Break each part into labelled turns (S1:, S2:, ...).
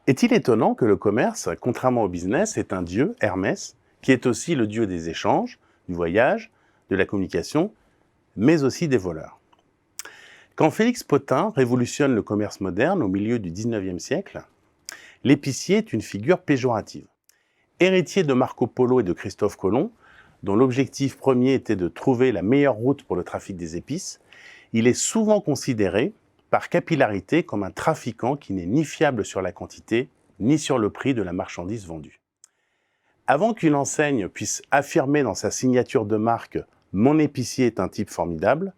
S1: Est-il étonnant que le commerce, contrairement au business, est un dieu, Hermès, qui est aussi le dieu des échanges, du voyage, de la communication, mais aussi des voleurs. Quand Félix Potin révolutionne le commerce moderne au milieu du XIXe siècle, l'épicier est une figure péjorative. Héritier de Marco Polo et de Christophe Colomb, dont l'objectif premier était de trouver la meilleure route pour le trafic des épices, il est souvent considéré, par capillarité, comme un trafiquant qui n'est ni fiable sur la quantité, ni sur le prix de la marchandise vendue. Avant qu'une enseigne puisse affirmer dans sa signature de marque « Mon épicier est un type formidable »,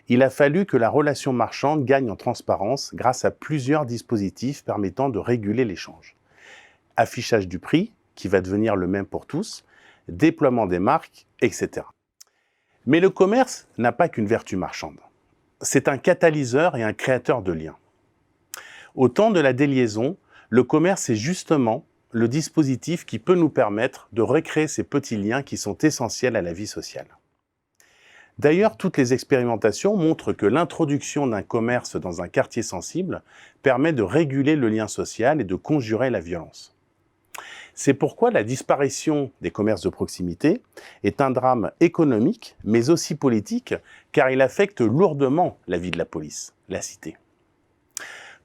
S1: il a fallu que la relation marchande gagne en transparence grâce à plusieurs dispositifs permettant de réguler l'échange. Affichage du prix, qui va devenir le même pour tous, déploiement des marques, etc. Mais le commerce n'a pas qu'une vertu marchande. C'est un catalyseur et un créateur de liens. Au temps de la déliaison, le commerce est justement le dispositif qui peut nous permettre de recréer ces petits liens qui sont essentiels à la vie sociale. D'ailleurs, toutes les expérimentations montrent que l'introduction d'un commerce dans un quartier sensible permet de réguler le lien social et de conjurer la violence. C'est pourquoi la disparition des commerces de proximité est un drame économique, mais aussi politique, car il affecte lourdement la vie de la police, la cité.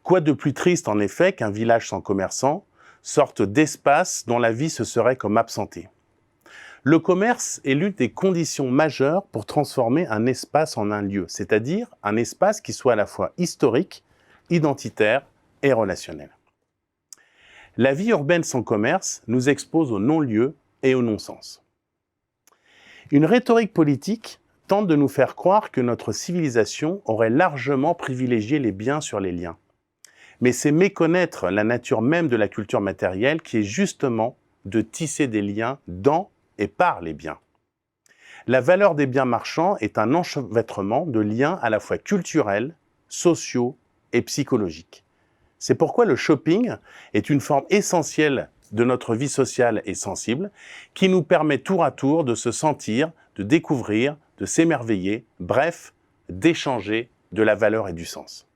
S1: Quoi de plus triste en effet qu'un village sans commerçants, sorte d'espace dont la vie se serait comme absentée. Le commerce est l'une des conditions majeures pour transformer un espace en un lieu, c'est-à-dire un espace qui soit à la fois historique, identitaire et relationnel. La vie urbaine sans commerce nous expose au non-lieu et au non-sens. Une rhétorique politique tente de nous faire croire que notre civilisation aurait largement privilégié les biens sur les liens. Mais c'est méconnaître la nature même de la culture matérielle qui est justement de tisser des liens dans et par les biens. La valeur des biens marchands est un enchevêtrement de liens à la fois culturels, sociaux et psychologiques. C'est pourquoi le shopping est une forme essentielle de notre vie sociale et sensible qui nous permet tour à tour de se sentir, de découvrir, de s'émerveiller, bref, d'échanger de la valeur et du sens.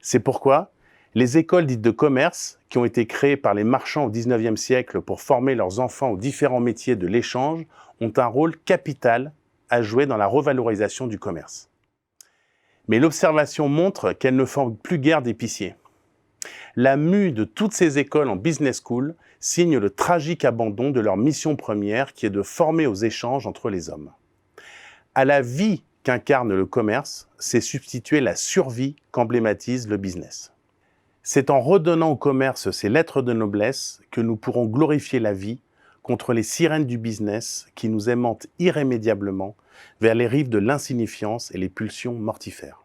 S1: C'est pourquoi les écoles dites de commerce, qui ont été créées par les marchands au XIXe siècle pour former leurs enfants aux différents métiers de l'échange, ont un rôle capital à jouer dans la revalorisation du commerce. Mais l'observation montre qu'elles ne forment plus guère d'épiciers. La mue de toutes ces écoles en business school signe le tragique abandon de leur mission première qui est de former aux échanges entre les hommes. À la vie qu'incarne le commerce, c'est substituer la survie qu'emblématise le business. C'est en redonnant au commerce ses lettres de noblesse que nous pourrons glorifier la vie contre les sirènes du business qui nous aimantent irrémédiablement vers les rives de l'insignifiance et les pulsions mortifères.